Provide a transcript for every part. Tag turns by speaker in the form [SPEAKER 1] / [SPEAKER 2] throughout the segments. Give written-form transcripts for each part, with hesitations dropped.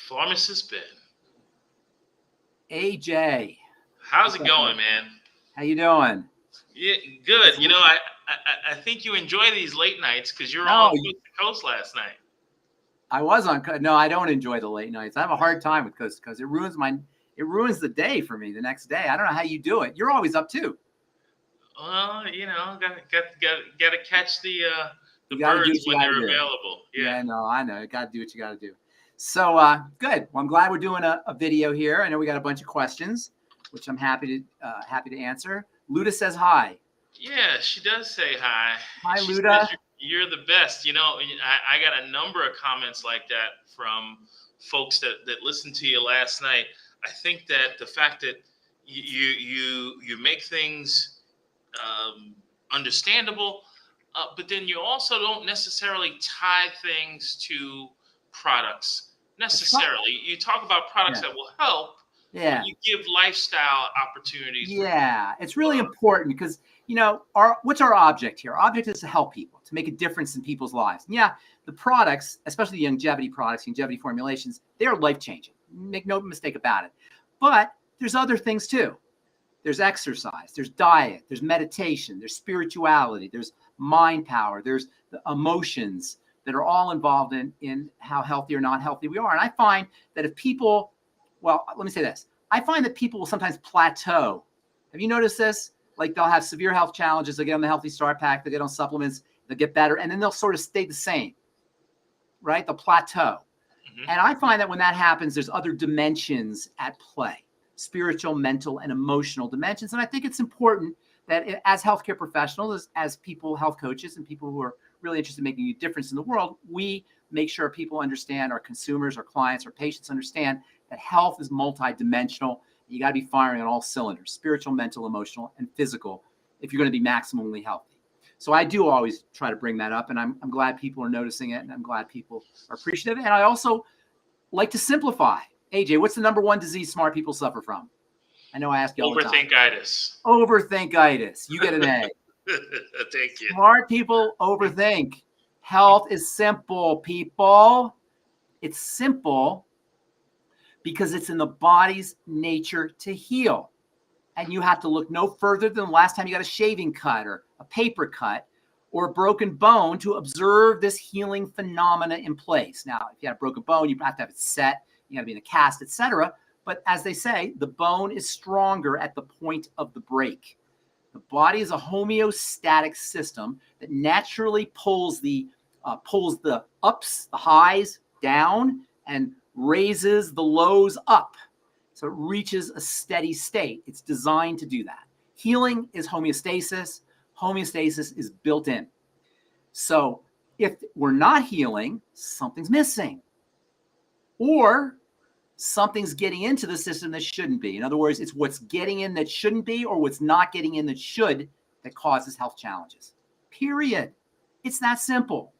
[SPEAKER 1] Pharmacist Ben.
[SPEAKER 2] AJ.
[SPEAKER 1] How's it going, man?
[SPEAKER 2] How you doing?
[SPEAKER 1] Yeah, good. You know, I think you enjoy these late nights because you were on Coast to Coast last night.
[SPEAKER 2] I was on. No, I don't enjoy the late nights. I have a hard time with Coast to Coast. It ruins the day for me the next day. I don't know how you do it. You're always up too.
[SPEAKER 1] Well, you know, got to catch the birds when they're available.
[SPEAKER 2] Yeah, no, I know. You got to do what you got to do. So good. Well, I'm glad we're doing a video here. I know we got a bunch of questions, which I'm happy to answer. Luda says hi.
[SPEAKER 1] Yeah, she does say hi.
[SPEAKER 2] Hi,
[SPEAKER 1] she
[SPEAKER 2] Luda.
[SPEAKER 1] You're the best. You know, I got a number of comments like that from folks that listened to you last night. I think that the fact that you make things understandable, but then you also don't necessarily tie things to products necessarily. You talk about products that will help.
[SPEAKER 2] Yeah.
[SPEAKER 1] You give lifestyle opportunities.
[SPEAKER 2] Yeah, it's really important because, you know, what's our object here? Our object is to help people, to make a difference in people's lives. And yeah, the products, especially the longevity products, longevity formulations, they're life-changing. Make no mistake about it. But there's other things too. There's exercise, there's diet, there's meditation, there's spirituality, there's mind power, there's the emotions that are all involved in how healthy or not healthy we are. And I find that if people, well, let me say this. I find that people will sometimes plateau. Have you noticed this? Like they'll have severe health challenges. They'll get on the Healthy Start Pack. They'll get on supplements. They'll get better. And then they'll sort of stay the same, right? They'll plateau. Mm-hmm. And I find that when that happens, there's other dimensions at play. Spiritual, mental, and emotional dimensions. And I think it's important that as healthcare professionals, as people, health coaches, and people who are really interested in making a difference in the world, we make sure people understand, our consumers, our clients, our patients understand that health is multidimensional. You got to be firing on all cylinders, spiritual, mental, emotional, and physical, if you're going to be maximally healthy. So I do always try to bring that up, and I'm glad people are noticing it, and I'm glad people are appreciative. And I also like to simplify. AJ, what's the number one disease smart people suffer from? I know I ask you all the time.
[SPEAKER 1] Overthinkitis.
[SPEAKER 2] Overthinkitis. You get an A.
[SPEAKER 1] Thank you.
[SPEAKER 2] Smart people overthink. Health is simple, people. It's simple because it's in the body's nature to heal. And you have to look no further than the last time you got a shaving cut or a paper cut or a broken bone to observe this healing phenomena in place. Now, if you have a broken bone, you have to have it set. You got to be in a cast, etc. But as they say, the bone is stronger at the point of the break. The body is a homeostatic system that naturally pulls the ups, the highs down, and raises the lows up. So it reaches a steady state. It's designed to do that. Healing is homeostasis. Homeostasis is built in. So if we're not healing, something's missing. Or something's getting into the system that shouldn't be. In other words, it's what's getting in that shouldn't be or what's not getting in that should that causes health challenges. Period. It's that simple.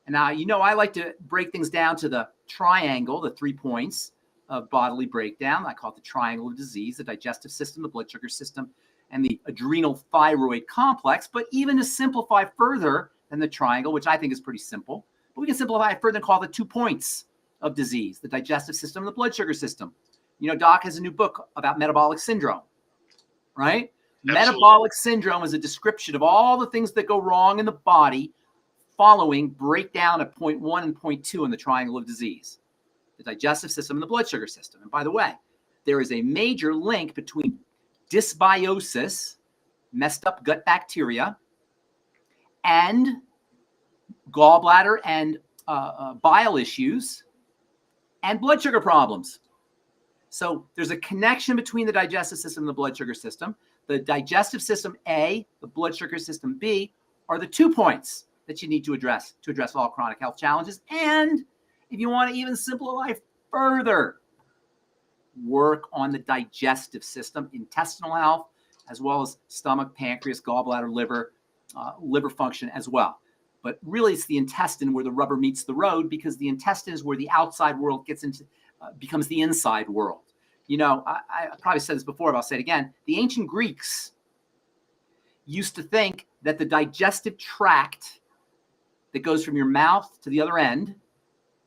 [SPEAKER 2] And now, you know, I like to break things down to the triangle, the 3 points of bodily breakdown. I call it the triangle of disease, the digestive system, the blood sugar system, and the adrenal thyroid complex. But even to simplify further than the triangle, which I think is pretty simple, but we can simplify it further and call it 2 points of disease, the digestive system and the blood sugar system. You know, Doc has a new book about metabolic syndrome, right? Absolutely. Metabolic syndrome is a description of all the things that go wrong in the body following breakdown at point 1 and point 2 in the triangle of disease, the digestive system and the blood sugar system. And by the way, there is a major link between dysbiosis, messed up gut bacteria, and gallbladder and bile issues, and blood sugar problems. So there's a connection between the digestive system and the blood sugar system. The digestive system A, the blood sugar system B, are the 2 points that you need to address all chronic health challenges. And if you want to even simplify further, work on the digestive system, intestinal health, as well as stomach, pancreas, gallbladder, liver function as well. But really, it's the intestine where the rubber meets the road, because the intestine is where the outside world gets into, becomes the inside world. You know, I probably said this before, but I'll say it again. The ancient Greeks used to think that the digestive tract that goes from your mouth to the other end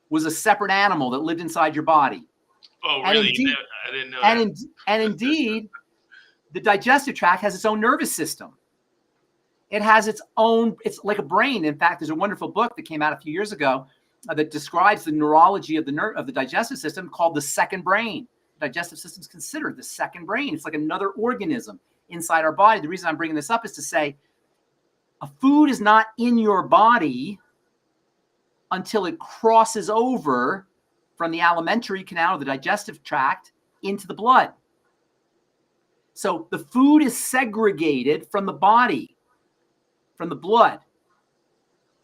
[SPEAKER 2] was a separate animal that lived inside your body.
[SPEAKER 1] Oh,
[SPEAKER 2] And
[SPEAKER 1] really?
[SPEAKER 2] indeed,
[SPEAKER 1] I didn't know that.
[SPEAKER 2] and indeed, the digestive tract has its own nervous system. It has its own, it's like a brain. In fact, there's a wonderful book that came out a few years ago that describes the neurology of the digestive system called the second brain. The digestive system is considered the second brain. It's like another organism inside our body. The reason I'm bringing this up is to say a food is not in your body until it crosses over from the alimentary canal, the digestive tract, into the blood. So the food is segregated from the body, from the blood,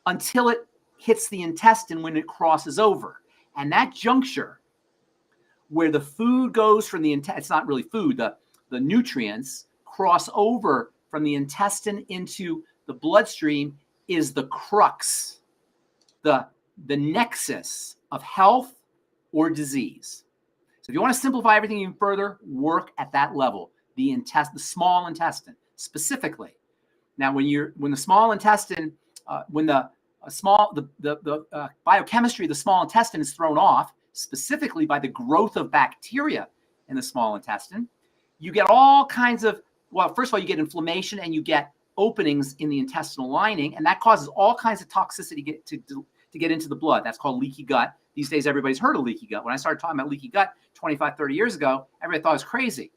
[SPEAKER 2] until it hits the intestine when it crosses over. And that juncture where the food goes from the intestine, it's not really food, the nutrients cross over from the intestine into the bloodstream is the crux, the nexus of health or disease. So if you want to simplify everything even further, work at that level, the small intestine specifically. Now, when the small intestine, when the biochemistry of the small intestine is thrown off, specifically by the growth of bacteria in the small intestine, you get all kinds of, well, first of all, you get inflammation and you get openings in the intestinal lining, and that causes all kinds of toxicity to get into the blood. That's called leaky gut. These days, everybody's heard of leaky gut. When I started talking about leaky gut 25, 30 years ago, everybody thought I was crazy.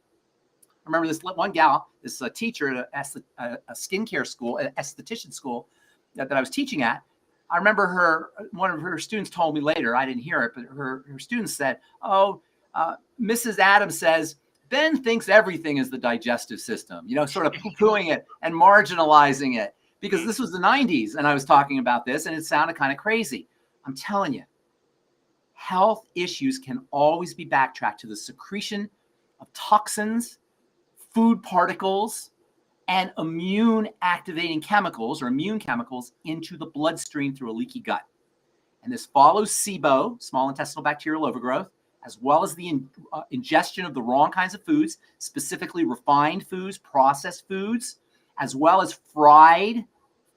[SPEAKER 2] I remember this one gal, this teacher at a skincare school, an esthetician school that I was teaching at. I remember one of her students told me later, I didn't hear it, but her students said, Mrs. Adams says, Ben thinks everything is the digestive system, sort of poo-pooing it and marginalizing it, because this was the 90s and I was talking about this and it sounded kind of crazy. I'm telling you, health issues can always be backtracked to the secretion of toxins, food particles, and immune activating chemicals or immune chemicals into the bloodstream through a leaky gut. And this follows SIBO, small intestinal bacterial overgrowth, as well as the ingestion of the wrong kinds of foods, specifically refined foods, processed foods, as well as fried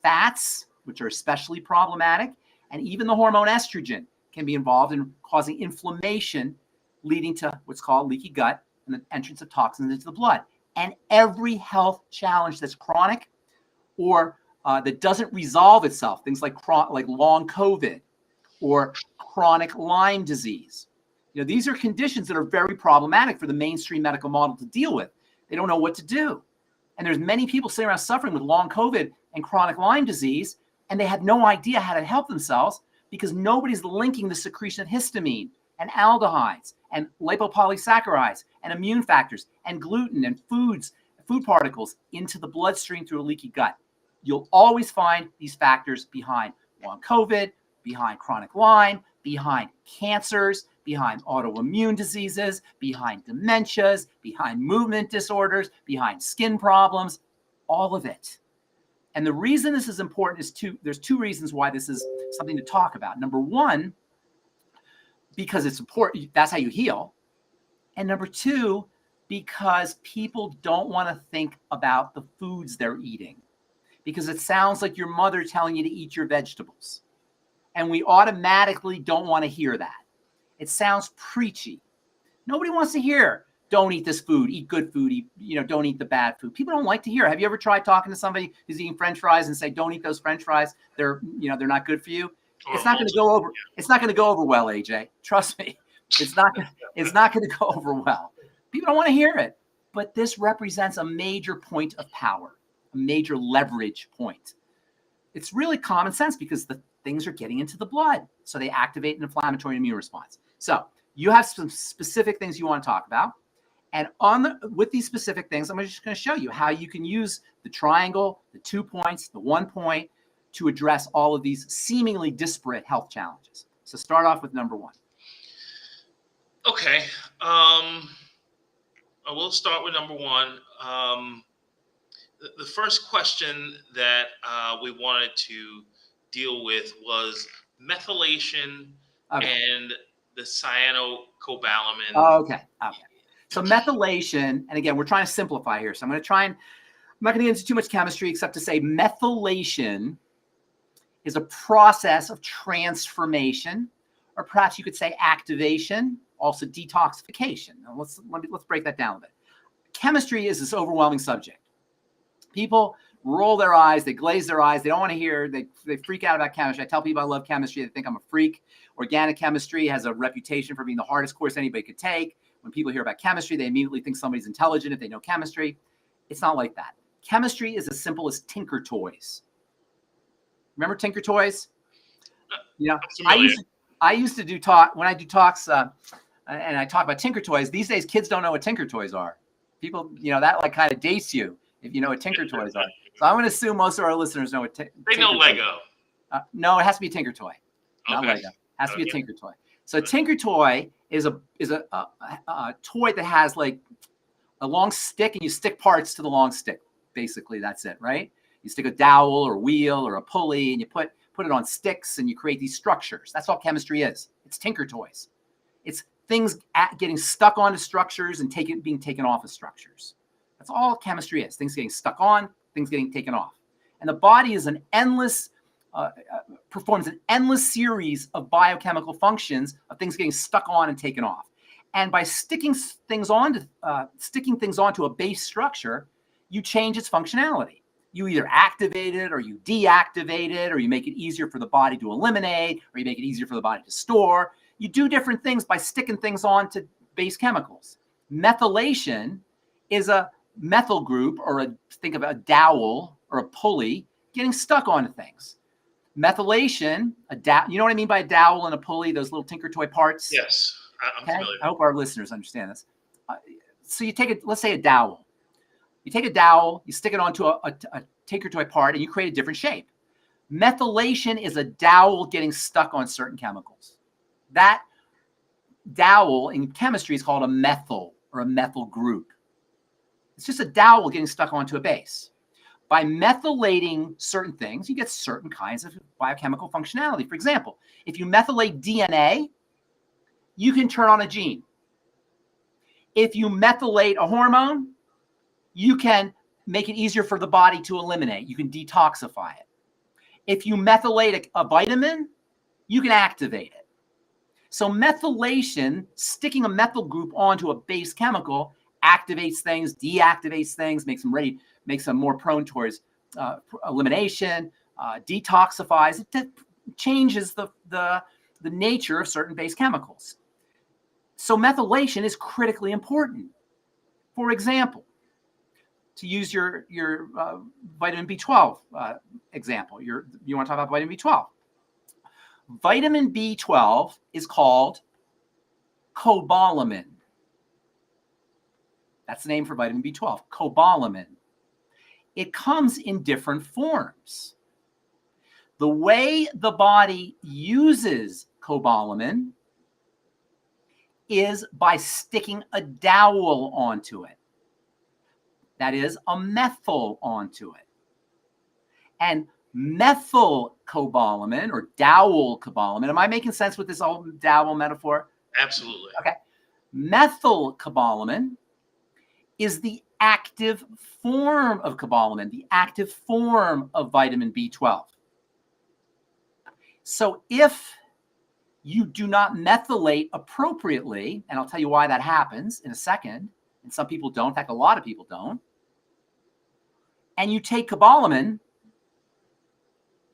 [SPEAKER 2] fats, which are especially problematic. And even the hormone estrogen can be involved in causing inflammation, leading to what's called leaky gut and the entrance of toxins into the blood. And every health challenge that's chronic or that doesn't resolve itself, things like long COVID or chronic Lyme disease. These are conditions that are very problematic for the mainstream medical model to deal with. They don't know what to do. And there's many people sitting around suffering with long COVID and chronic Lyme disease, and they have no idea how to help themselves because nobody's linking the secretion of histamine and aldehydes and lipopolysaccharides and immune factors and gluten and food particles into the bloodstream through a leaky gut. You'll always find these factors behind long COVID, behind chronic Lyme, behind cancers, behind autoimmune diseases, behind dementias, behind movement disorders, behind skin problems, all of it. And the reason this is important is there's two reasons why this is something to talk about. Number one, because it's important, that's how you heal. And number two, because people don't want to think about the foods they're eating, because it sounds like your mother telling you to eat your vegetables. And we automatically don't want to hear that. It sounds preachy. Nobody wants to hear, don't eat this food, eat good food, don't eat the bad food. People don't like to hear. Have you ever tried talking to somebody who's eating French fries and say, don't eat those French fries? They're not good for you. It's not going to go over. It's not going to go over well, AJ. Trust me. It's not going to go over well. People don't want to hear it. But this represents a major point of power, a major leverage point. It's really common sense because the things are getting into the blood. So they activate an inflammatory immune response. So you have some specific things you want to talk about. And with these specific things, I'm just going to show you how you can use the triangle, the 2 points, the 1 point to address all of these seemingly disparate health challenges. So start off with number one.
[SPEAKER 1] Okay. I will start with number one. The first question that we wanted to deal with was methylation and the cyanocobalamin.
[SPEAKER 2] Okay. So methylation, and again, we're trying to simplify here. So I'm not going to get into too much chemistry except to say methylation is a process of transformation or perhaps you could say activation, also detoxification. Now let's break that down a bit. Chemistry is this overwhelming subject. People roll their eyes, they glaze their eyes, they don't want to hear, they freak out about chemistry. I tell people I love chemistry, they think I'm a freak. Organic chemistry has a reputation for being the hardest course anybody could take. When people hear about chemistry, they immediately think somebody's intelligent if they know chemistry. It's not like that. Chemistry is as simple as Tinker Toys. Remember Tinker Toys? You know, I used to do talk when I do talks and I talk about Tinker Toys. These days, kids don't know what Tinker Toys are. People, you know, that like kind of dates you if you know what Tinker Toys are. So I'm going to assume most of our listeners know what
[SPEAKER 1] they know Lego.
[SPEAKER 2] No, it has to be a Tinker Toy, not Lego. It has to be a Tinker Toy. So Tinker Toy is a toy that has like a long stick, and you stick parts to the long stick. Basically, that's it, right? You stick a dowel or a wheel or a pulley, and you put it on sticks, and you create these structures. That's all chemistry is. It's Tinker Toys. It's things getting stuck onto structures and being taken off of structures. That's all chemistry is. Things getting stuck on, things getting taken off. And the body is an endless, performs an endless series of biochemical functions of things getting stuck on and taken off. And by sticking things onto a base structure, you change its functionality. You either activate it or you deactivate it, or you make it easier for the body to eliminate, or you make it easier for the body to store. You do different things by sticking things on to base chemicals. Methylation is a methyl group, or think of a dowel or a pulley getting stuck onto things. Methylation, you know what I mean by a dowel and a pulley, those little Tinker Toy parts?
[SPEAKER 1] Yes, I'm familiar.
[SPEAKER 2] I hope our listeners understand this. So you take let's say a dowel. You take a dowel, you stick it onto a Tinker Toy part, and you create a different shape. Methylation is a dowel getting stuck on certain chemicals. That dowel in chemistry is called a methyl or a methyl group. It's just a dowel getting stuck onto a base. By methylating certain things, you get certain kinds of biochemical functionality. For example, if you methylate DNA, you can turn on a gene. If you methylate a hormone, you can make it easier for the body to eliminate. You can detoxify it. If you methylate a vitamin, you can activate it. So methylation, sticking a methyl group onto a base chemical, activates things, deactivates things, makes them more prone towards elimination, detoxifies. It changes the nature of certain base chemicals. So methylation is critically important. For example, to use your vitamin B12 example, you want to talk about vitamin B12. Vitamin B12 is called cobalamin. That's the name for vitamin B12, cobalamin. It comes in different forms. The way the body uses cobalamin is by sticking a dowel onto it. That is, a methyl onto it. And methylcobalamin or dowel cobalamin, am I making sense with this whole dowel metaphor?
[SPEAKER 1] Absolutely.
[SPEAKER 2] Okay. Methylcobalamin is the active form of cobalamin, the active form of vitamin B12. So if you do not methylate appropriately, and I'll tell you why that happens in a second, and some people don't, in fact, a lot of people don't, and you take cobalamin,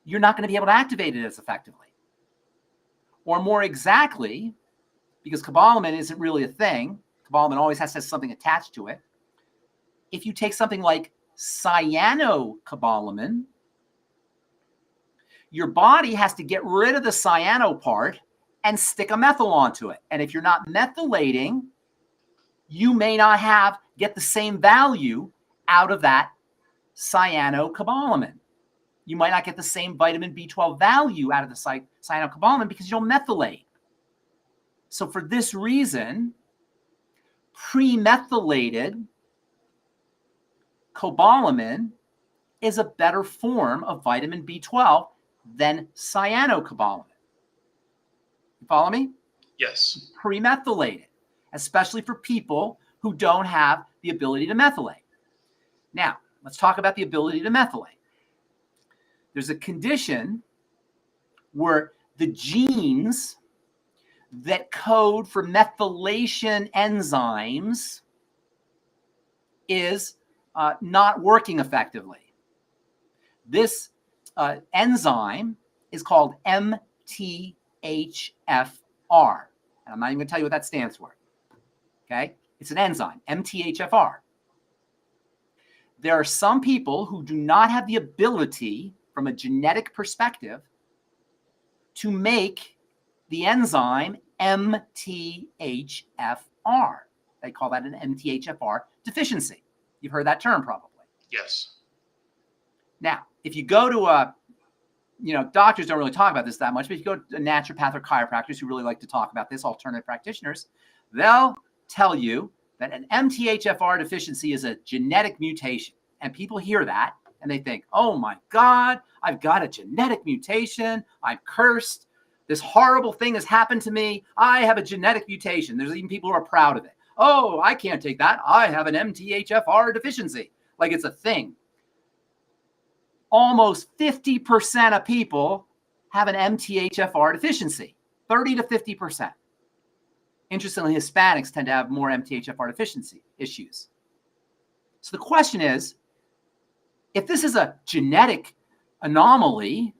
[SPEAKER 2] you're not going to be able to activate it as effectively. Or more exactly, because cobalamin isn't really a thing, cobalamin always has to have something attached to it. If you take something like cyanocobalamin, your body has to get rid of the cyano part and stick a methyl onto it. And if you're not methylating, you may not get the same value out of that cyanocobalamin. You might not get the same vitamin B12 value out of the cyanocobalamin because you don't methylate. So for this reason, pre-methylated cobalamin is a better form of vitamin B12 than cyanocobalamin. You follow me?
[SPEAKER 1] Yes.
[SPEAKER 2] Pre-methylated, especially for people who don't have the ability to methylate. Now, let's talk about the ability to methylate. There's a condition where the genes that code for methylation enzymes is not working effectively. This enzyme is called MTHFR. And I'm not even going to tell you what that stands for. Okay? It's an enzyme, MTHFR. There are some people who do not have the ability, from a genetic perspective, to make the enzyme MTHFR. They call that an MTHFR deficiency. You've heard that term probably.
[SPEAKER 1] Yes.
[SPEAKER 2] Now, if you go to doctors don't really talk about this that much, but if you go to a naturopath or chiropractors who really like to talk about this, alternative practitioners, they'll tell you that an MTHFR deficiency is a genetic mutation. And people hear that and they think, oh my God, I've got a genetic mutation. I'm cursed. This horrible thing has happened to me. I have a genetic mutation. There's even people who are proud of it. Oh, I can't take that. I have an MTHFR deficiency. Like it's a thing. Almost 50% of people have an MTHFR deficiency, 30 to 50%. Interestingly, Hispanics tend to have more MTHFR deficiency issues. So the question is, if this is a genetic anomaly,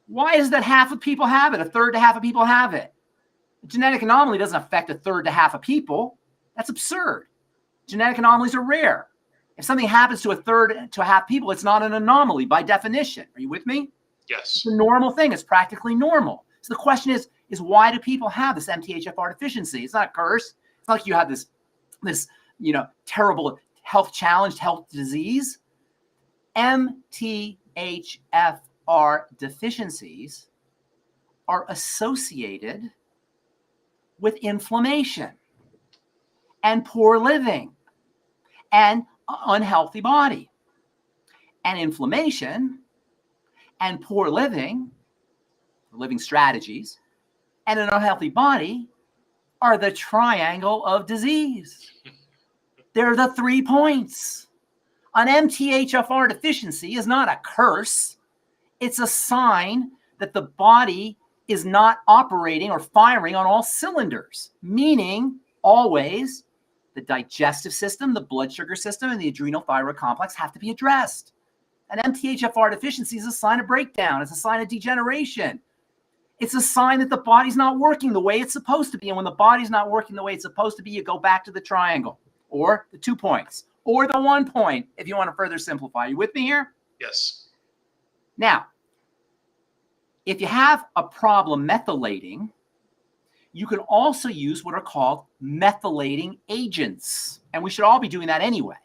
[SPEAKER 2] why is that half of people have it, a third to half of people have it? A genetic anomaly doesn't affect a third to half of people. That's absurd. Genetic anomalies are rare. If something happens to a third to a half people, it's not an anomaly by definition. Are you with me?
[SPEAKER 1] Yes.
[SPEAKER 2] It's a normal thing. It's practically normal. So the question is why do people have this MTHFR deficiency? It's not a curse. It's not like you have this terrible health challenge, health disease. MTHFR deficiencies are associated with inflammation and poor living and unhealthy body. And inflammation and poor living strategies, and an unhealthy body are the triangle of disease. They're the 3 points. An MTHFR deficiency is not a curse. It's a sign that the body is not operating or firing on all cylinders, meaning always the digestive system, the blood sugar system, and the adrenal thyroid complex have to be addressed. An MTHFR deficiency is a sign of breakdown. It's a sign of degeneration. It's a sign that the body's not working the way it's supposed to be. And when the body's not working the way it's supposed to be, you go back to the triangle or the 2 points or the 1 point if you want to further simplify. Are you with me here?
[SPEAKER 1] Yes.
[SPEAKER 2] Now, if you have a problem methylating, you can also use what are called methylating agents. And we should all be doing that anyway.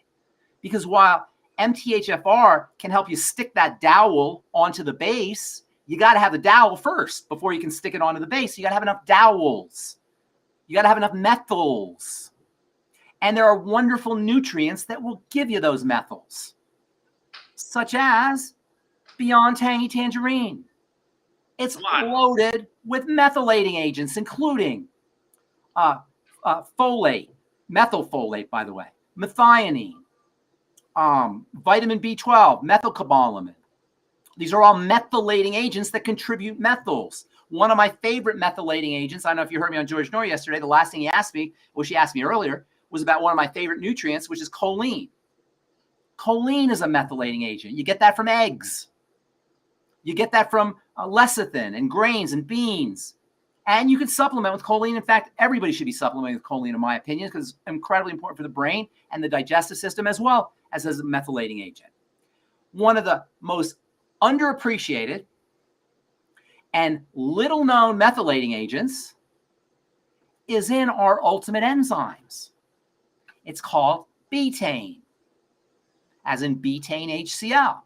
[SPEAKER 2] Because while MTHFR can help you stick that dowel onto the base, you got to have the dowel first before you can stick it onto the base. You got to have enough dowels. You got to have enough methyls. And there are wonderful nutrients that will give you those methyls, such as Beyond Tangy Tangerine. It's loaded with methylating agents, including folate, methylfolate, by the way, methionine, vitamin B12, methylcobalamin. These are all methylating agents that contribute methyls. One of my favorite methylating agents, I don't know if you heard me on George Norrie yesterday, the last thing he asked me, which he asked me earlier, was about one of my favorite nutrients, which is choline. Choline is a methylating agent. You get that from eggs. You get that from lecithin and grains and beans. And you can supplement with choline. In fact, everybody should be supplementing with choline, in my opinion, because it's incredibly important for the brain and the digestive system as well as a methylating agent. One of the most underappreciated and little known methylating agents is in our ultimate enzymes. It's called betaine, as in betaine HCl.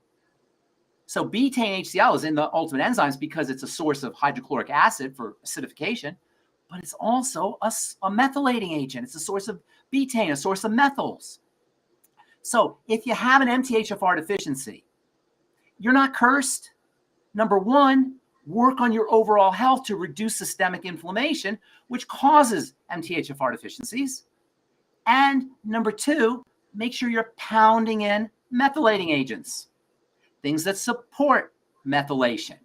[SPEAKER 2] So betaine HCl is in the ultimate enzymes because it's a source of hydrochloric acid for acidification, but it's also a methylating agent. It's a source of betaine, a source of methyls. So if you have an MTHFR deficiency, you're not cursed. Number one, work on your overall health to reduce systemic inflammation, which causes MTHFR deficiencies. And number two, make sure you're pounding in methylating agents, things that support methylation.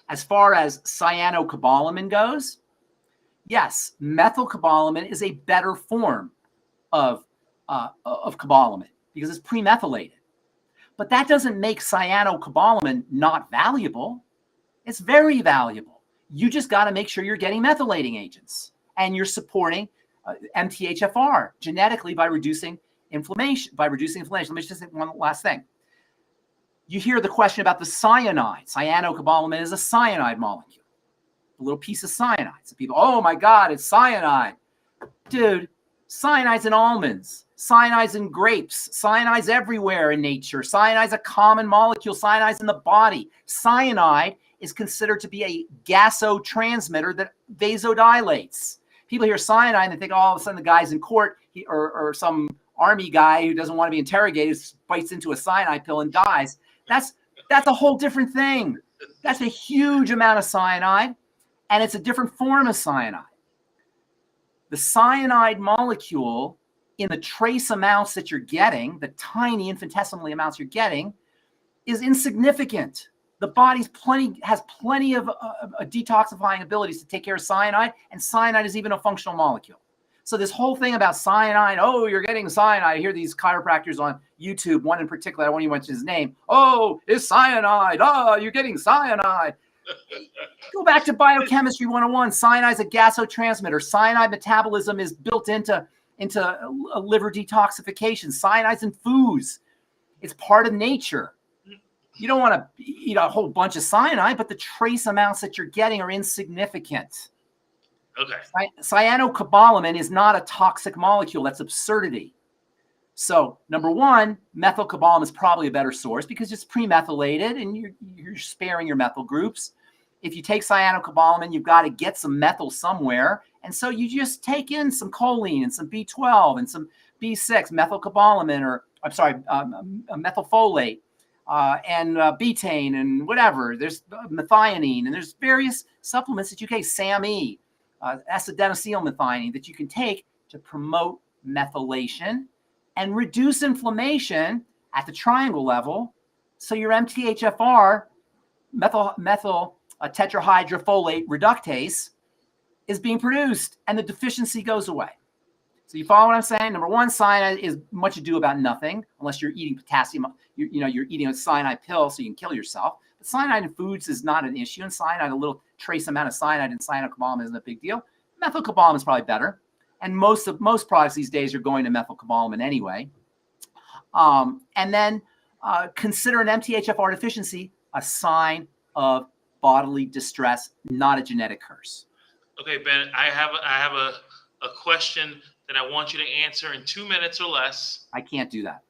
[SPEAKER 2] As far as cyanocobalamin goes, yes, methylcobalamin is a better form of cobalamin because it's premethylated. But that doesn't make cyanocobalamin not valuable. It's very valuable. You just got to make sure you're getting methylating agents and you're supporting MTHFR genetically by reducing inflammation. Let me just say one last thing. You hear the question about the cyanide. Cyanocobalamin is a cyanide molecule, a little piece of cyanide. So people, oh my God, it's cyanide. Dude, cyanide's in almonds, cyanide's in grapes, cyanide's everywhere in nature. Cyanide's a common molecule. Cyanide's in the body. Cyanide is considered to be a gasotransmitter that vasodilates. People hear cyanide and they think, oh, all of a sudden the guy's in court or some army guy who doesn't want to be interrogated bites into a cyanide pill and dies. That's a whole different thing. That's a huge amount of cyanide, and it's a different form of cyanide. The cyanide molecule in the trace amounts that you're getting, the tiny infinitesimally amounts you're getting, is insignificant. The body's has plenty of detoxifying abilities to take care of cyanide, and cyanide is even a functional molecule. So this whole thing about cyanide, oh, you're getting cyanide. I hear these chiropractors on YouTube, one in particular, I won't even mention his name. Oh, it's cyanide. Oh, you're getting cyanide. Go back to biochemistry 101. Cyanide is a gasotransmitter. Cyanide metabolism is built into liver detoxification. Cyanide's in foods. It's part of nature. You don't want to eat a whole bunch of cyanide, but the trace amounts that you're getting are insignificant.
[SPEAKER 1] Okay.
[SPEAKER 2] Cyanocobalamin is not a toxic molecule. That's absurdity. So, number one, methylcobalamin is probably a better source because it's premethylated and you're sparing your methyl groups. If you take cyanocobalamin, you've got to get some methyl somewhere. And so you just take in some choline and some B12 and some B6, methylcobalamin, or I'm sorry, methylfolate. And betaine and whatever. There's methionine and there's various supplements that you can take, SAMe, acetylmethionine that you can take to promote methylation and reduce inflammation at the triangle level. So your MTHFR, methyl tetrahydrofolate reductase, is being produced and the deficiency goes away. So you follow what I'm saying? Number one, cyanide is much ado about nothing unless you're eating potassium. You're eating a cyanide pill so you can kill yourself. But cyanide in foods is not an issue. And cyanide, a little trace amount of cyanide in cyanocobalamin isn't a big deal. Methylcobalamin is probably better. And most products these days are going to methylcobalamin anyway. And then consider an MTHFR deficiency a sign of bodily distress, not a genetic curse.
[SPEAKER 1] Okay, Ben, I have a question that I want you to answer in 2 minutes or less.
[SPEAKER 2] I can't do that.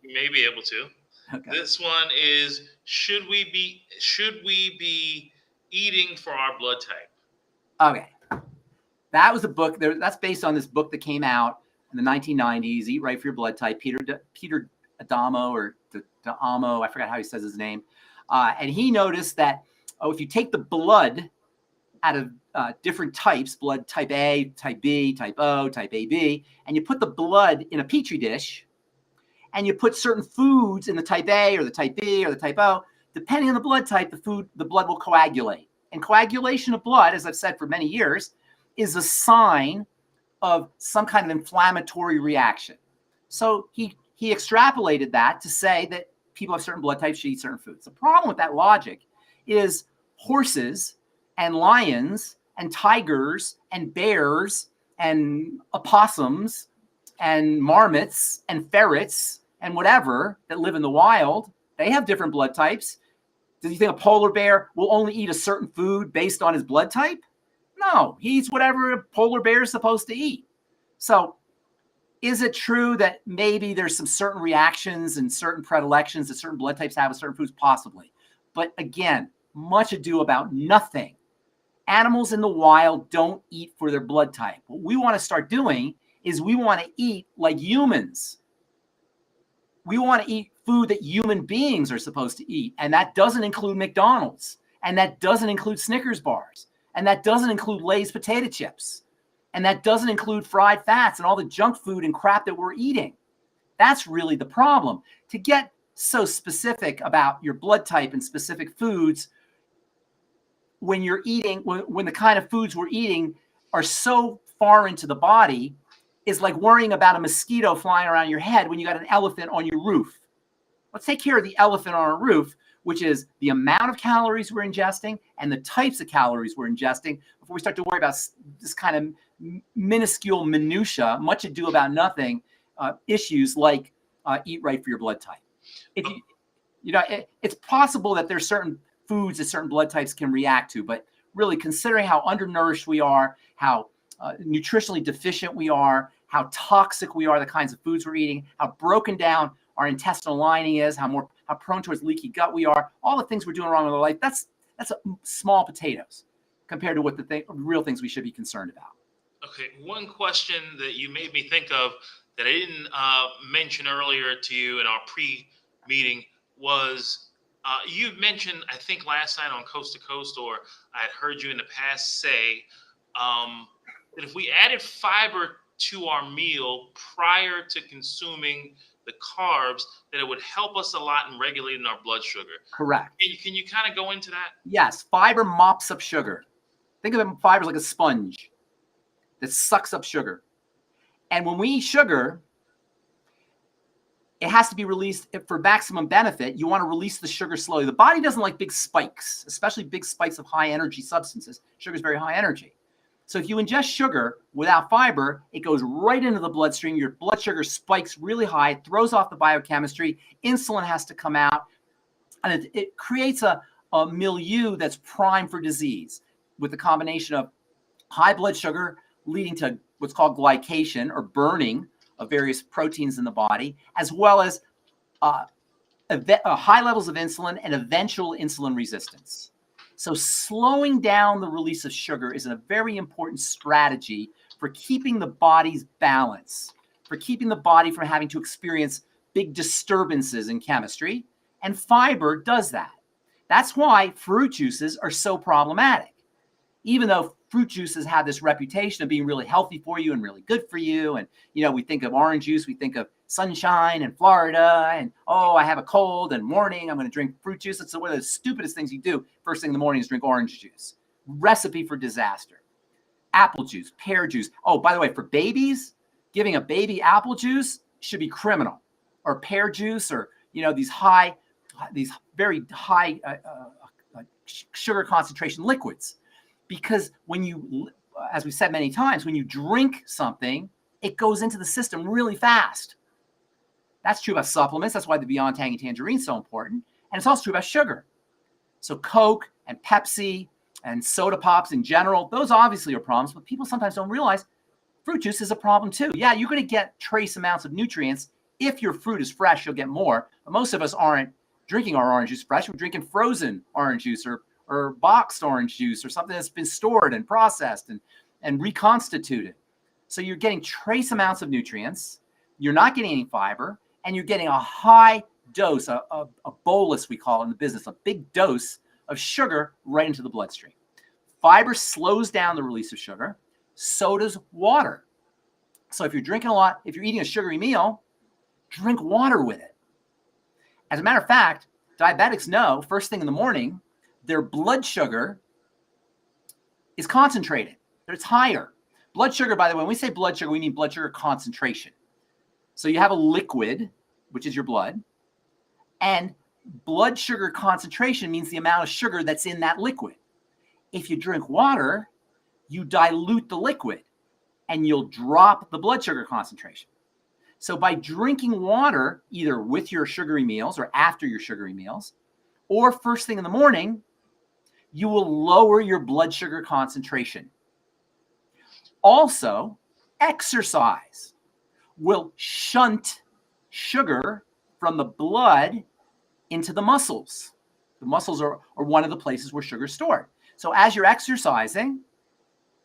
[SPEAKER 1] You may be able to. Okay. This one is: should we be eating for our blood type? Okay,
[SPEAKER 2] that was a book. That's based on this book that came out in the 1990s. Eat Right for Your Blood Type. Peter Adamo or D'Amo, I forgot how he says his name, and he noticed that if you take the blood out of different types, blood type A, type B, type O, type AB, and you put the blood in a petri dish, and you put certain foods in the type A or the type B or the type O, depending on the blood type, the blood will coagulate. And coagulation of blood, as I've said for many years, is a sign of some kind of inflammatory reaction. So he extrapolated that to say that people have certain blood types should eat certain foods. The problem with that logic is horses and lions and tigers and bears and opossums and marmots and ferrets and whatever that live in the wild, they have different blood types. Do you think a polar bear will only eat a certain food based on his blood type? No, he eats whatever a polar bear is supposed to eat. So is it true that maybe there's some certain reactions and certain predilections that certain blood types have with certain foods? Possibly. But again, much ado about nothing. Animals in the wild don't eat for their blood type. What we want to start doing is we want to eat like humans. We want to eat food that human beings are supposed to eat. And that doesn't include McDonald's. And that doesn't include Snickers bars. And that doesn't include Lay's potato chips. And that doesn't include fried fats and all the junk food and crap that we're eating. That's really the problem. To get so specific about your blood type and specific foods, when you're eating, when the kind of foods we're eating are so far into the body is like worrying about a mosquito flying around your head when you got an elephant on your roof. Let's take care of the elephant on our roof, which is the amount of calories we're ingesting and the types of calories we're ingesting before we start to worry about this kind of minuscule minutia, much ado about nothing issues like eat right for your blood type. If it's possible that there's certain foods that certain blood types can react to, but really considering how undernourished we are, how nutritionally deficient we are, how toxic we are, the kinds of foods we're eating, how broken down our intestinal lining is, how prone towards leaky gut we are, all the things we're doing wrong in our life, that's small potatoes compared to what the real things we should be concerned about.
[SPEAKER 1] Okay, one question that you made me think of that I didn't mention earlier to you in our pre-meeting was you mentioned, I think last night on Coast to Coast, or I had heard you in the past say that if we added fiber to our meal prior to consuming the carbs, that it would help us a lot in regulating our blood sugar.
[SPEAKER 2] Correct.
[SPEAKER 1] Can you kind of go into that?
[SPEAKER 2] Yes, fiber mops up sugar. Think of fiber like a sponge that sucks up sugar. And when we eat sugar, it has to be released for maximum benefit. You want to release the sugar slowly. The body doesn't like big spikes, especially big spikes of high energy substances. Sugar is very high energy. So if you ingest sugar without fiber, it goes right into the bloodstream. Your blood sugar spikes really high, throws off the biochemistry. Insulin has to come out. And it creates a milieu that's prime for disease with the combination of high blood sugar leading to what's called glycation or burning of various proteins in the body, as well as high levels of insulin and eventual insulin resistance. So slowing down the release of sugar is a very important strategy for keeping the body's balance, for keeping the body from having to experience big disturbances in chemistry. And fiber does that. That's why fruit juices are so problematic. Even though fruit juices have this reputation of being really healthy for you and really good for you. And, we think of orange juice, we think of sunshine and Florida, and, oh, I have a cold and morning, I'm going to drink fruit juice. It's one of the stupidest things you do first thing in the morning is drink orange juice. Recipe for disaster. Apple juice, pear juice. Oh, by the way, for babies, giving a baby apple juice should be criminal. Or pear juice, or, these very high sugar concentration liquids. Because when you, as we've said many times, when you drink something, it goes into the system really fast. That's true about supplements. That's why the Beyond Tangy Tangerine is so important. And it's also true about sugar. So Coke and Pepsi and soda pops in general, those obviously are problems, but people sometimes don't realize fruit juice is a problem too. Yeah, you're going to get trace amounts of nutrients. If your fruit is fresh, you'll get more. But most of us aren't drinking our orange juice fresh. We're drinking frozen orange juice or boxed orange juice or something that's been stored and processed and reconstituted. So you're getting trace amounts of nutrients, you're not getting any fiber, and you're getting a high dose, a bolus we call it in the business, a big dose of sugar right into the bloodstream. Fiber slows down the release of sugar, so does water. So if you're drinking a lot, if you're eating a sugary meal, drink water with it. As a matter of fact, diabetics know first thing in the morning, their blood sugar is concentrated. It's higher. Blood sugar, by the way, when we say blood sugar, we mean blood sugar concentration. So you have a liquid, which is your blood, and blood sugar concentration means the amount of sugar that's in that liquid. If you drink water, you dilute the liquid and you'll drop the blood sugar concentration. So by drinking water, either with your sugary meals or after your sugary meals, or first thing in the morning, you will lower your blood sugar concentration. Also, exercise will shunt sugar from the blood into the muscles. The muscles are one of the places where sugar is stored. So as you're exercising,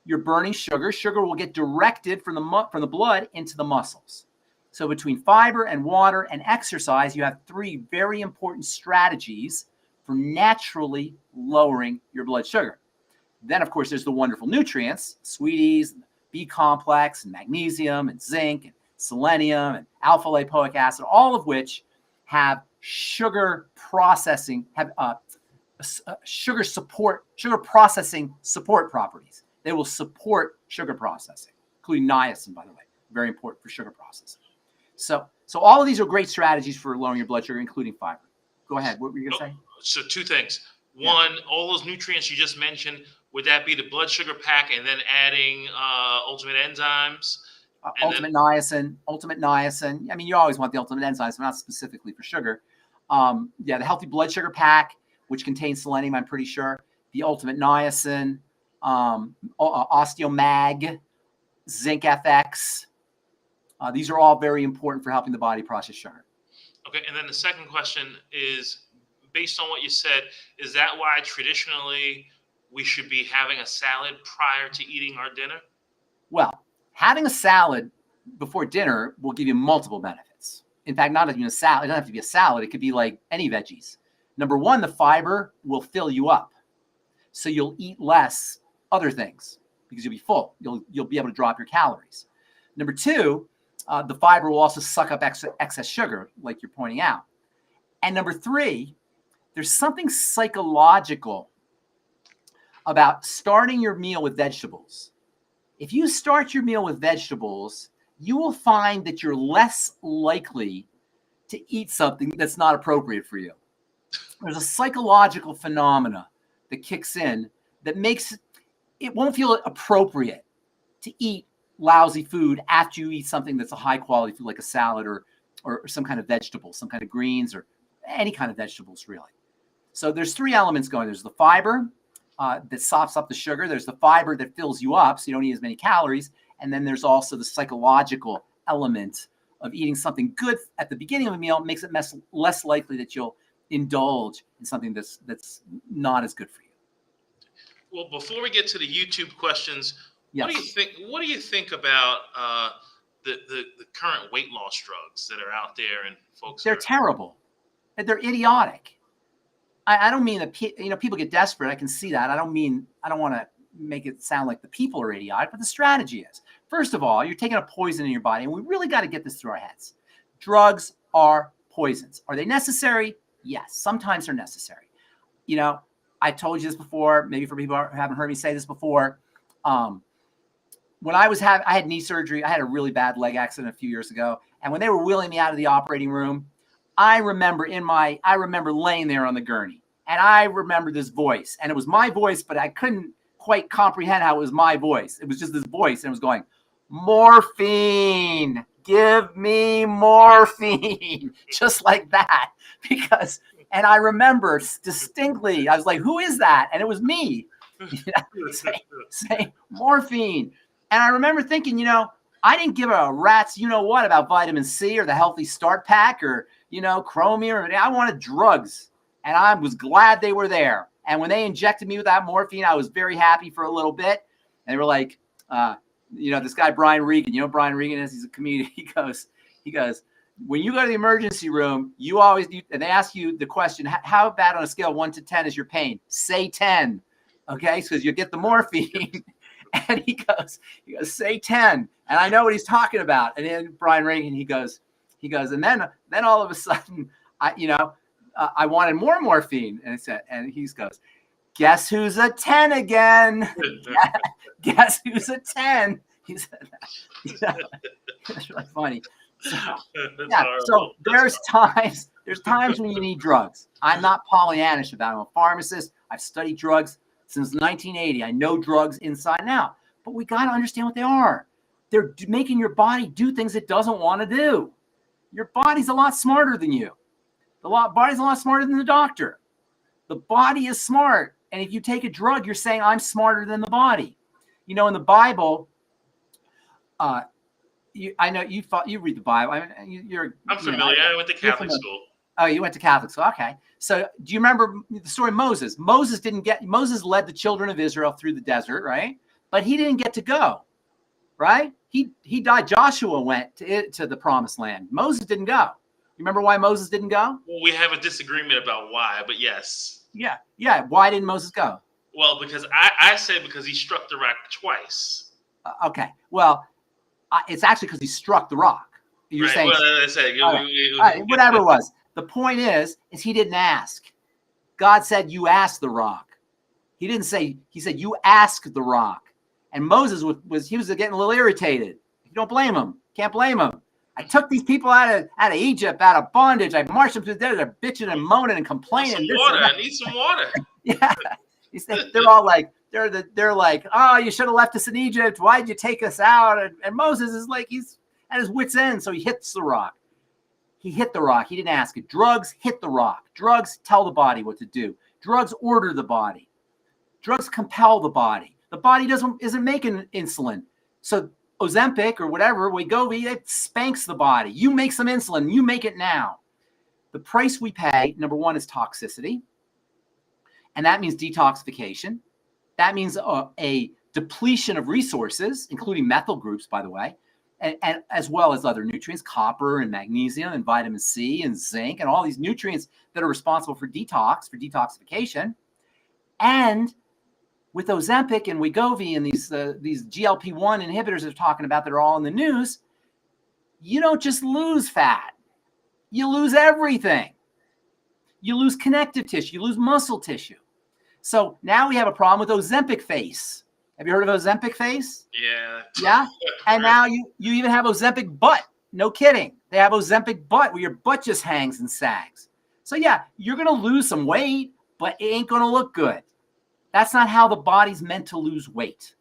[SPEAKER 2] you're burning sugar. Sugar will get directed from the blood into the muscles. So between fiber and water and exercise, you have three very important strategies for naturally lowering your blood sugar. Then, of course, there's the wonderful nutrients, sweeties, B complex, and magnesium, and zinc, and selenium, and alpha lipoic acid, all of which have sugar processing, have sugar processing support properties. They will support sugar processing, including niacin, by the way, very important for sugar processing. So all of these are great strategies for lowering your blood sugar, including fiber. Go ahead. What were you going to say?
[SPEAKER 1] So two things. One, all those nutrients you just mentioned, would that be the blood sugar pack and then adding ultimate enzymes?
[SPEAKER 2] Ultimate niacin. I mean, you always want the ultimate enzymes, but not specifically for sugar. The healthy blood sugar pack, which contains selenium, I'm pretty sure. The ultimate niacin, osteomag, zinc FX. These are all very important for helping the body process sugar.
[SPEAKER 1] Okay, and then the second question is, based on what you said, is that why traditionally we should be having a salad prior to eating our dinner?
[SPEAKER 2] Well, having a salad before dinner will give you multiple benefits. In fact, not even a salad. It doesn't have to be a salad. It could be like any veggies. Number one, the fiber will fill you up. So you'll eat less other things because you'll be full. You'll be able to drop your calories. Number two, the fiber will also suck up excess sugar, like you're pointing out. And number three, there's something psychological about starting your meal with vegetables. If you start your meal with vegetables, you will find that you're less likely to eat something that's not appropriate for you. There's a psychological phenomena that kicks in that makes it won't feel appropriate to eat lousy food after you eat something that's a high quality food, like a salad or some kind of vegetable, some kind of greens or any kind of vegetables, really. So there's three elements going. There's the fiber that softs up the sugar. There's the fiber that fills you up so you don't eat as many calories. And then there's also the psychological element of eating something good at the beginning of a meal. It makes it less likely that you'll indulge in something that's not as good for you.
[SPEAKER 1] Well, before we get to the YouTube questions,
[SPEAKER 2] yes.
[SPEAKER 1] What do you think about the current weight loss drugs that are out there and folks?
[SPEAKER 2] They're terrible. They're idiotic. I don't mean that people get desperate. I can see that. I don't want to make it sound like the people are idiotic, but the strategy is. First of all, you're taking a poison in your body, and we really got to get this through our heads. Drugs are poisons. Are they necessary? Yes, sometimes they're necessary. I told you this before, maybe for people who haven't heard me say this before. When I had knee surgery. I had a really bad leg accident a few years ago. And when they were wheeling me out of the operating room, I remember laying there on the gurney, and I remember this voice, and it was my voice, but I couldn't quite comprehend how it was my voice. It was just this voice, and it was going, "Morphine, give me morphine," just like that. And I remember distinctly, I was like, "Who is that?" And it was me, saying morphine. And I remember thinking, I didn't give a rat's what about vitamin C or the Healthy Start Pack or, chromium. I wanted drugs, and I was glad they were there. And when they injected me with that morphine, I was very happy for a little bit. And they were like, this guy, Brian Regan, Brian Regan is, he's a comedian. He goes, when you go to the emergency room, you always do, and they ask you the question, how bad on a scale of 1 to 10 is your pain? Say 10. Okay. Because you get the morphine. And he goes, say 10. And I know what he's talking about. And then Brian Regan, he goes, and then all of a sudden, I wanted more morphine. And he goes, guess who's a 10 again? Guess who's a 10? He said that. It's really funny. So there's times when you need drugs. I'm not Pollyannish about it. I'm a pharmacist. I've studied drugs since 1980. I know drugs inside and out, but we got to understand what they are. They're making your body do things it doesn't want to do. Your body's a lot smarter than you. Body's a lot smarter than the doctor. The body is smart. And if you take a drug, you're saying I'm smarter than the body. In the Bible, I know you read the Bible.
[SPEAKER 1] I'm familiar. I went to Catholic school.
[SPEAKER 2] Oh, you went to Catholic school. Okay. So do you remember the story of Moses? Moses led the children of Israel through the desert, right? But he didn't get to go, right? He died. Joshua went to the promised land. Moses didn't go. You remember why Moses didn't go?
[SPEAKER 1] Well, we have a disagreement about why, but yes.
[SPEAKER 2] Yeah. Why didn't Moses go?
[SPEAKER 1] Well, because I say because he struck the rock twice.
[SPEAKER 2] Okay. Well, it's actually because he struck the rock. You're
[SPEAKER 1] right.
[SPEAKER 2] saying
[SPEAKER 1] Well,
[SPEAKER 2] whatever it was. The point is he didn't ask. God said, you ask the rock. He didn't say, he said, you ask the rock. And Moses he was getting a little irritated. You don't blame him. Can't blame him. I took these people out of Egypt, out of bondage. I marched them to the desert. They're bitching and moaning and complaining.
[SPEAKER 1] Some water. I need some water.
[SPEAKER 2] Yeah. They're all like, they're like, oh, you should have left us in Egypt. Why'd you take us out? And Moses is like, he's at his wit's end. So he hits the rock. He hit the rock. He didn't ask it. Drugs hit the rock. Drugs tell the body what to do. Drugs order the body. Drugs compel the body. The body isn't making insulin. So Ozempic or whatever, Wegovy, it spanks the body. You make some insulin. You make it now. The price we pay, number one, is toxicity. And that means detoxification. That means a depletion of resources, including methyl groups, by the way, and as well as other nutrients, copper and magnesium and vitamin C and zinc and all these nutrients that are responsible for detoxification. And with Ozempic and Wegovy and these GLP-1 inhibitors they're talking about that are all in the news, you don't just lose fat. You lose everything. You lose connective tissue. You lose muscle tissue. So now we have a problem with Ozempic face. Have you heard of Ozempic face?
[SPEAKER 1] Yeah.
[SPEAKER 2] Yeah? And now you even have Ozempic butt. No kidding. They have Ozempic butt where your butt just hangs and sags. So yeah, you're going to lose some weight, but it ain't going to look good. That's not how the body's meant to lose weight.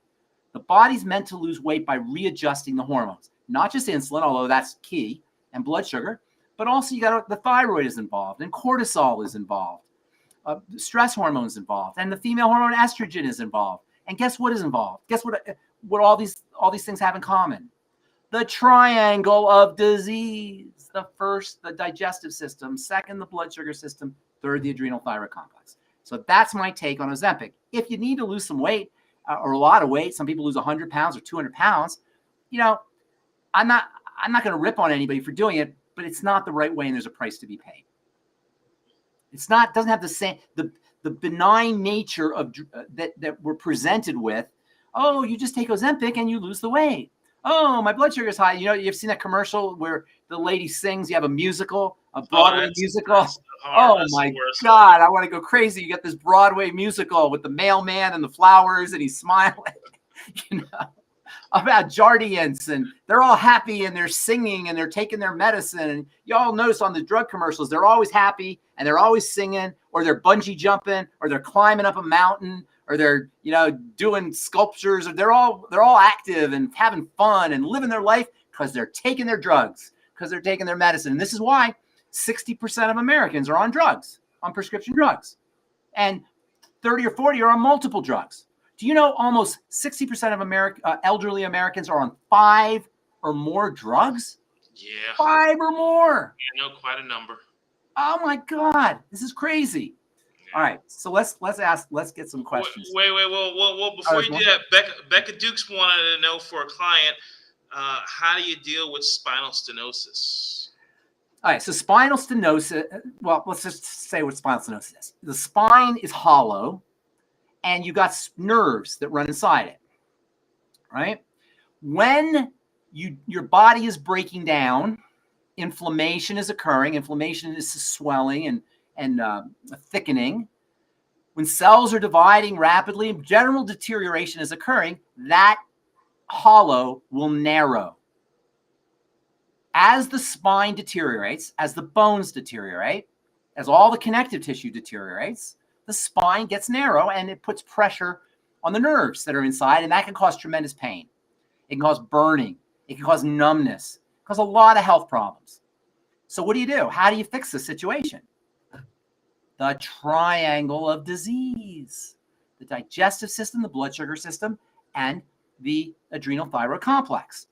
[SPEAKER 2] The body's meant to lose weight by readjusting the hormones, not just insulin, although that's key, and blood sugar, but also the thyroid is involved and cortisol is involved. Stress hormones involved, and the female hormone estrogen is involved. And guess what is involved? Guess what all these things have in common? The triangle of disease. The first, the digestive system. Second, the blood sugar system. Third, the adrenal thyroid complex. So that's my take on Ozempic. If you need to lose some weight or a lot of weight, some people lose 100 pounds or 200 pounds, I'm not going to rip on anybody for doing it, but it's not the right way and there's a price to be paid. It's not, doesn't have the same, the benign nature of that we're presented with. Oh, you just take Ozempic and you lose the weight. Oh, my blood sugar is high. You've seen that commercial where the lady sings, you have a musical, a Broadway musical. Oh my God, I want to go crazy. You got this Broadway musical with the mailman and the flowers and he's smiling, about Jardiance, and they're all happy and they're singing and they're taking their medicine. And you all notice on the drug commercials, they're always happy and they're always singing, or they're bungee jumping, or they're climbing up a mountain, or they're, doing sculptures, or they're all active and having fun and living their life because they're taking their drugs, because they're taking their medicine. And this is why 60% of Americans are on drugs, on prescription drugs, and 30 or 40 are on multiple drugs. Do you know almost 60% of elderly Americans are on 5 or more drugs?
[SPEAKER 1] Yeah.
[SPEAKER 2] 5 or more.
[SPEAKER 1] I know quite a number.
[SPEAKER 2] Oh my God, this is crazy. Yeah. All right, so let's get some questions.
[SPEAKER 1] Wait. Well, before you do that, Becca Dukes wanted to know for a client, how do you deal with spinal stenosis?
[SPEAKER 2] All right, so spinal stenosis. Well, let's just say what spinal stenosis is. The spine is hollow, and you got nerves that run inside it, right? When your body is breaking down, inflammation is occurring. Inflammation is swelling and thickening. When cells are dividing rapidly, general deterioration is occurring. That hollow will narrow. As the spine deteriorates, as the bones deteriorate, as all the connective tissue deteriorates, the spine gets narrow and it puts pressure on the nerves that are inside, and that can cause tremendous pain. It can cause burning. It can cause numbness. It can cause a lot of health problems. So what do you do? How do you fix the situation? The triangle of disease. The digestive system, the blood sugar system, and the adrenal thyroid complex.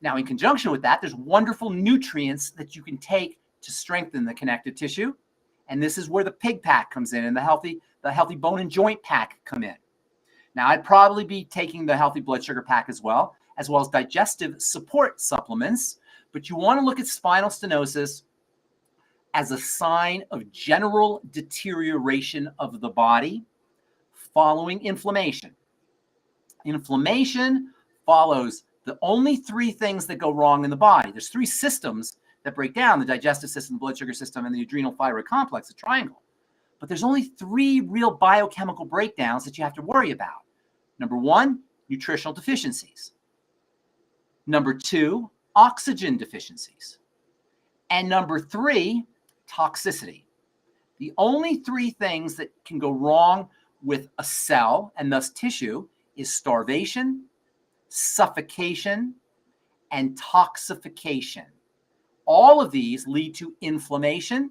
[SPEAKER 2] Now, in conjunction with that, there's wonderful nutrients that you can take to strengthen the connective tissue. And this is where the pig pack comes in and the healthy bone and joint pack come in. Now, I'd probably be taking the healthy blood sugar pack as well as digestive support supplements. But you want to look at spinal stenosis as a sign of general deterioration of the body following inflammation. Inflammation follows the only 3 things that go wrong in the body. There's 3 systems that break down: the digestive system, the blood sugar system, and the adrenal thyroid complex, the triangle. But there's only 3 real biochemical breakdowns that you have to worry about. Number 1, nutritional deficiencies. Number 2, oxygen deficiencies. And number 3, toxicity. The only 3 things that can go wrong with a cell and thus tissue is starvation, suffocation, and toxification. All of these lead to inflammation,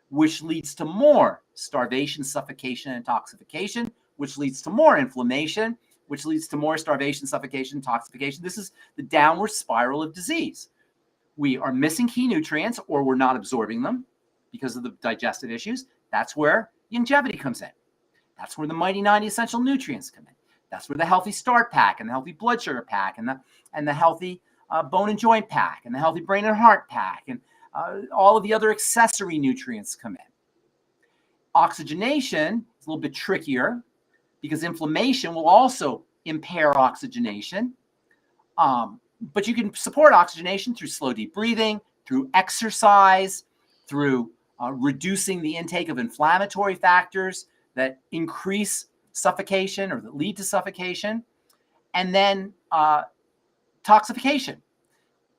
[SPEAKER 2] which leads to more starvation, suffocation, and toxification, which leads to more inflammation, which leads to more starvation, suffocation, toxification. This is the downward spiral of disease. We are missing key nutrients, or we're not absorbing them because of the digestive issues. That's where longevity comes in. That's where the Mighty 90 essential nutrients come in. That's where the healthy start pack and the healthy blood sugar pack and the healthy bone and joint pack and the healthy brain and heart pack and all of the other accessory nutrients come in. Oxygenation is a little bit trickier because inflammation will also impair oxygenation. But you can support oxygenation through slow, deep breathing, through exercise, through reducing the intake of inflammatory factors that increase suffocation or that lead to suffocation. And then toxification,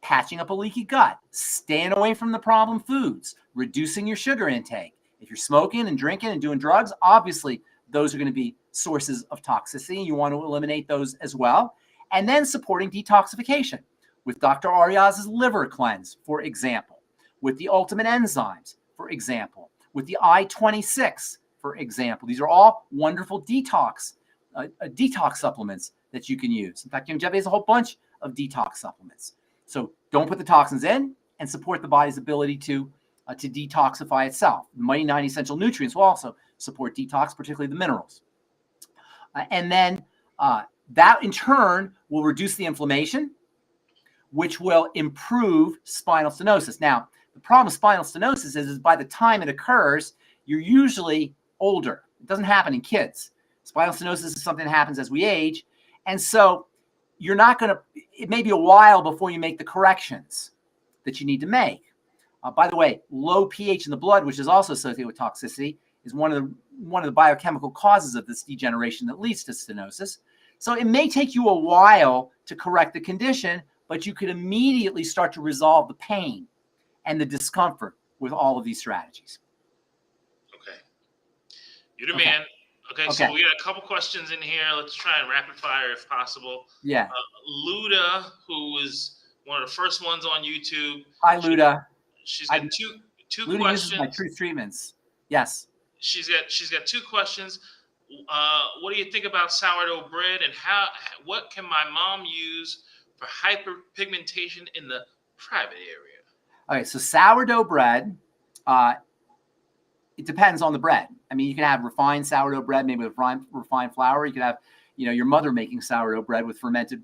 [SPEAKER 2] patching up a leaky gut, staying away from the problem foods, reducing your sugar intake. If you're smoking and drinking and doing drugs, obviously those are going to be sources of toxicity. You want to eliminate those as well. And then supporting detoxification with Dr. Ariaz's liver cleanse, for example, with the ultimate enzymes, for example, with the I-26, for example. These are all wonderful detox supplements that you can use. In fact, longevity has a whole bunch of detox supplements. So don't put the toxins in and support the body's ability to detoxify itself. The Mighty 90 essential nutrients will also support detox, particularly the minerals. And then that in turn will reduce the inflammation, which will improve spinal stenosis. Now, the problem with spinal stenosis is by the time it occurs, you're usually older. It doesn't happen in kids. Spinal stenosis is something that happens as we age. And so you're not going to, it may be a while before you make the corrections that you need to make. By the way, low pH in the blood, which is also associated with toxicity, is one of the biochemical causes of this degeneration that leads to stenosis. So it may take you a while to correct the condition, but you could immediately start to resolve the pain and the discomfort with all of these strategies.
[SPEAKER 1] Okay. You're the man. Okay, so we got a couple questions in here. Let's try and rapid fire if possible.
[SPEAKER 2] Yeah.
[SPEAKER 1] Luda, who was one of the first ones on YouTube.
[SPEAKER 2] Hi, Luda.
[SPEAKER 1] She's got two
[SPEAKER 2] Luda
[SPEAKER 1] questions.
[SPEAKER 2] uses my Truth Treatments. Yes.
[SPEAKER 1] She's got 2 questions. What do you think about sourdough bread, and what can my mom use for hyperpigmentation in the private area?
[SPEAKER 2] Okay, so sourdough bread, it depends on the bread. I mean, you can have refined sourdough bread, maybe with refined flour. You could have, your mother making sourdough bread with the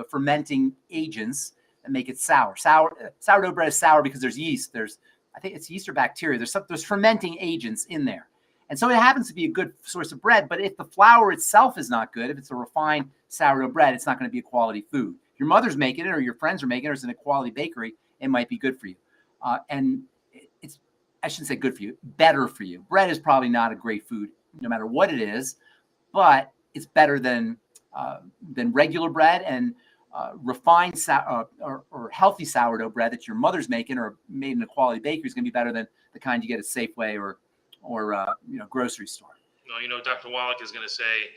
[SPEAKER 2] fermenting agents that make it sour. Sourdough bread is sour because there's yeast. I think it's yeast or bacteria. There's fermenting agents in there. And so it happens to be a good source of bread, but if the flour itself is not good, if it's a refined sourdough bread, it's not going to be a quality food. If your mother's making it or your friends are making it or it's in a quality bakery, it might be good for you. And I shouldn't say good for you, better for you. Bread is probably not a great food, no matter what it is, but it's better than regular bread, and refined or healthy sourdough bread that your mother's making or made in a quality bakery is going to be better than the kind you get at Safeway or grocery store.
[SPEAKER 1] No, Dr. Wallach is going to say,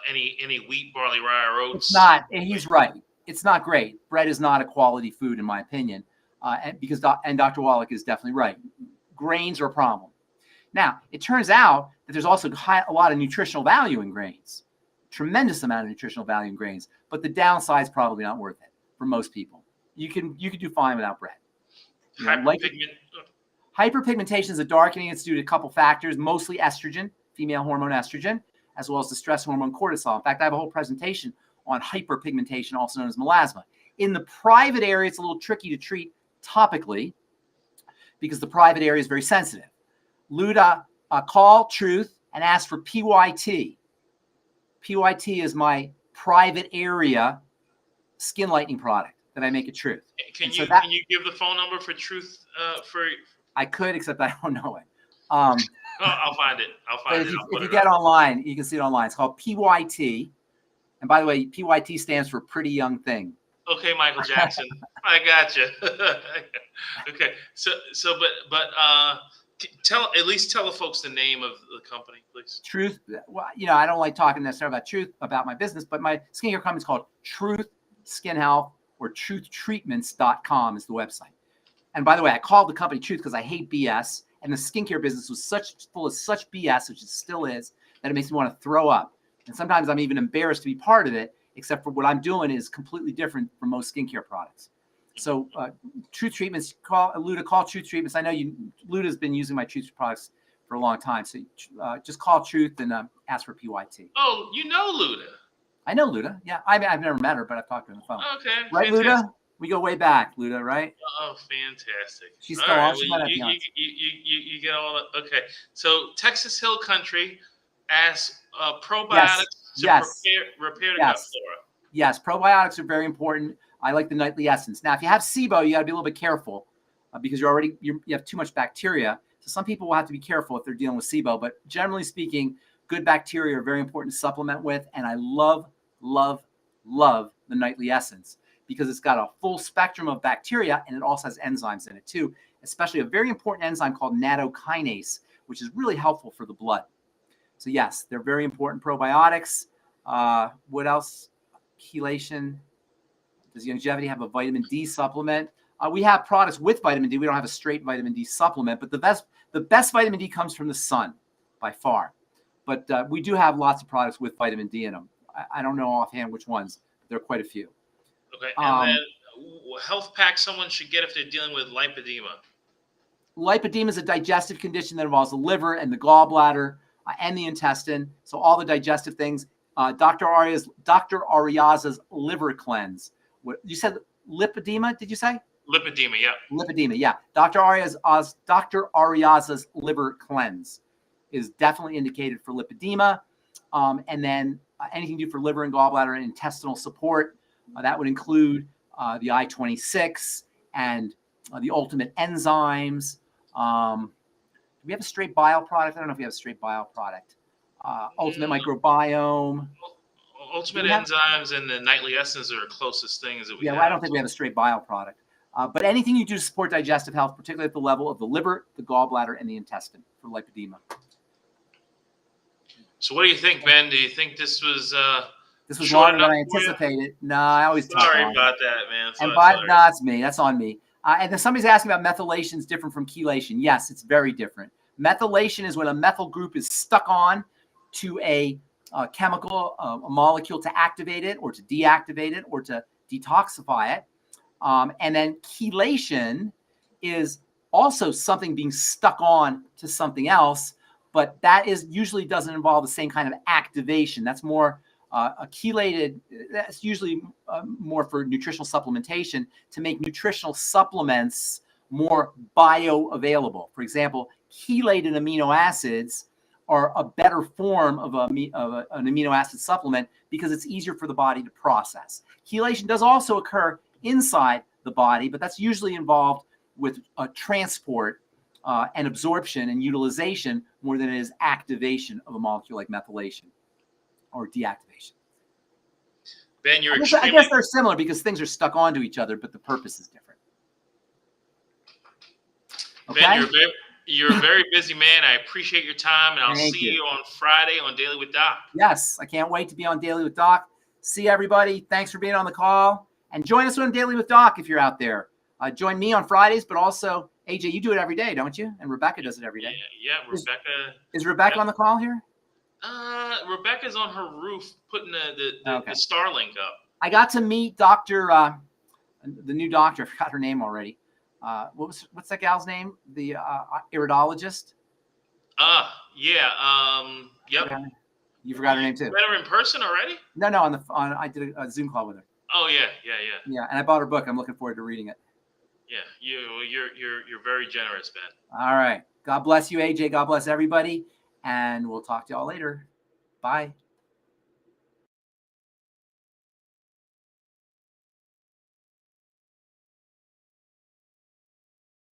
[SPEAKER 1] any wheat, barley, rye, or oats.
[SPEAKER 2] It's not, and he's right. It's not great. Bread is not a quality food, in my opinion. And Dr. Wallach is definitely right. Grains are a problem. Now, it turns out that there's also a lot of nutritional value in grains, tremendous amount of nutritional value in grains, but the downside is probably not worth it for most people. You can do fine without bread. Hyperpigmentation is a darkening. It's due to a couple factors, mostly estrogen, female hormone estrogen, as well as the stress hormone cortisol. In fact, I have a whole presentation on hyperpigmentation, also known as melasma. In the private area, it's a little tricky to treat topically because the private area is very sensitive. Luda, call Truth and ask for PYT. PYT is my private area skin lightening product that I make at Truth.
[SPEAKER 1] Can you give the phone number for Truth?
[SPEAKER 2] I could, except I don't know it.
[SPEAKER 1] I'll find it. I'll
[SPEAKER 2] But
[SPEAKER 1] find it. I'll
[SPEAKER 2] if
[SPEAKER 1] put
[SPEAKER 2] you
[SPEAKER 1] it
[SPEAKER 2] get
[SPEAKER 1] up.
[SPEAKER 2] online, you can see it online. It's called PYT. And by the way, PYT stands for Pretty Young Thing.
[SPEAKER 1] Okay, Michael Jackson. I got you. Okay. But at least tell the folks the name of the company, please.
[SPEAKER 2] Truth. Well, I don't like talking necessarily about truth about my business, but my skincare company is called Truth Skin Health, or truthtreatments.com is the website. And by the way, I called the company Truth because I hate BS. And the skincare business was full of such BS, which it still is, that it makes me want to throw up. And sometimes I'm even embarrassed to be part of it, except for what I'm doing is completely different from most skincare products. So Truth Treatments, call Truth Treatments. I know Luda's been using my Truth products for a long time. So just call Truth and ask for PYT.
[SPEAKER 1] Oh, you know Luda.
[SPEAKER 2] I know Luda. Yeah, I've never met her, but I've talked to her on the phone.
[SPEAKER 1] Okay.
[SPEAKER 2] Right,
[SPEAKER 1] Fantastic.
[SPEAKER 2] Luda? We go way back, Luda, right?
[SPEAKER 1] Oh, fantastic.
[SPEAKER 2] She's
[SPEAKER 1] All
[SPEAKER 2] still
[SPEAKER 1] right.
[SPEAKER 2] on. She might not be on.
[SPEAKER 1] You get all that. Okay. So Texas Hill Country asks probiotics
[SPEAKER 2] Yes.
[SPEAKER 1] to repair the gut flora.
[SPEAKER 2] Yes, probiotics are very important. I like the nightly essence. Now, if you have SIBO, you got to be a little bit careful because you have too much bacteria. So some people will have to be careful if they're dealing with SIBO. But generally speaking, good bacteria are very important to supplement with. And I love, love, love the nightly essence because it's got a full spectrum of bacteria and it also has enzymes in it too, especially a very important enzyme called nattokinase, which is really helpful for the blood. So yes, they're very important probiotics. What else? Chelation. Does Longevity have a vitamin D supplement? We have products with vitamin D. We don't have a straight vitamin D supplement, but the best vitamin D comes from the sun by far. But we do have lots of products with vitamin D in them. I don't know offhand which ones. There are quite a few.
[SPEAKER 1] Okay, and then health pack someone should get if they're dealing with lipedema.
[SPEAKER 2] Lipedema is a digestive condition that involves the liver and the gallbladder and the intestine. So all the digestive things. Dr. Ariaza's liver cleanse. What you said? Lipedema? Did you say?
[SPEAKER 1] Lipedema, yeah.
[SPEAKER 2] Lipedema, yeah. Dr. Ariaza's liver cleanse is definitely indicated for lipedema. And then anything you do for liver and gallbladder and intestinal support. That would include the I-26 and the ultimate enzymes. Do we have a straight bile product? I don't know if we have a straight bile product. Ultimate microbiome.
[SPEAKER 1] Ultimate enzymes and the nightly essence are the closest things that we have.
[SPEAKER 2] Yeah, well, I don't think we have a straight bile product. But anything you do to support digestive health, particularly at the level of the liver, the gallbladder, and the intestine for lipedema.
[SPEAKER 1] So what do you think, Ben? Do you think this was
[SPEAKER 2] longer than I anticipated? No, I always talk
[SPEAKER 1] Sorry about that, man.
[SPEAKER 2] No, it's me. That's on me. And then somebody's asking about methylation is different from chelation. Yes, it's very different. Methylation is when a methyl group is stuck on to a chemical, a molecule to activate it or to deactivate it or to detoxify it. And then chelation is also something being stuck on to something else, but that usually doesn't involve the same kind of activation. That's more a chelated, that's usually more for nutritional supplementation to make nutritional supplements more bioavailable. For example, chelated amino acids are a better form of an amino acid supplement because it's easier for the body to process. Chelation does also occur inside the body, but that's usually involved with transport and absorption and utilization more than it is activation of a molecule like methylation or deactivation.
[SPEAKER 1] Ben,
[SPEAKER 2] I guess they're similar because things are stuck onto each other, but the purpose is different. Okay?
[SPEAKER 1] Ben, you're a very busy man. I appreciate your time, and I'll see you on Friday on Daily with Doc.
[SPEAKER 2] Yes, I can't wait to be on Daily with Doc. See everybody. Thanks for being on the call. And join us on Daily with Doc if you're out there. Join me on Fridays, but also, AJ, you do it every day, don't you? And Rebecca does it every day.
[SPEAKER 1] Yeah, Rebecca.
[SPEAKER 2] Is Rebecca on the call here?
[SPEAKER 1] Rebecca's on her roof putting the Starlink up. I
[SPEAKER 2] got to meet the new doctor. I forgot her name already. What's that gal's name? The iridologist.
[SPEAKER 1] Yeah. Yep.
[SPEAKER 2] You forgot her name too.
[SPEAKER 1] You met her in person already?
[SPEAKER 2] No. I did a Zoom call with her.
[SPEAKER 1] Oh yeah.
[SPEAKER 2] Yeah, and I bought her book. I'm looking forward to reading it.
[SPEAKER 1] Yeah, you're very generous, Ben.
[SPEAKER 2] All right. God bless you, AJ. God bless everybody, and we'll talk to y'all later. Bye.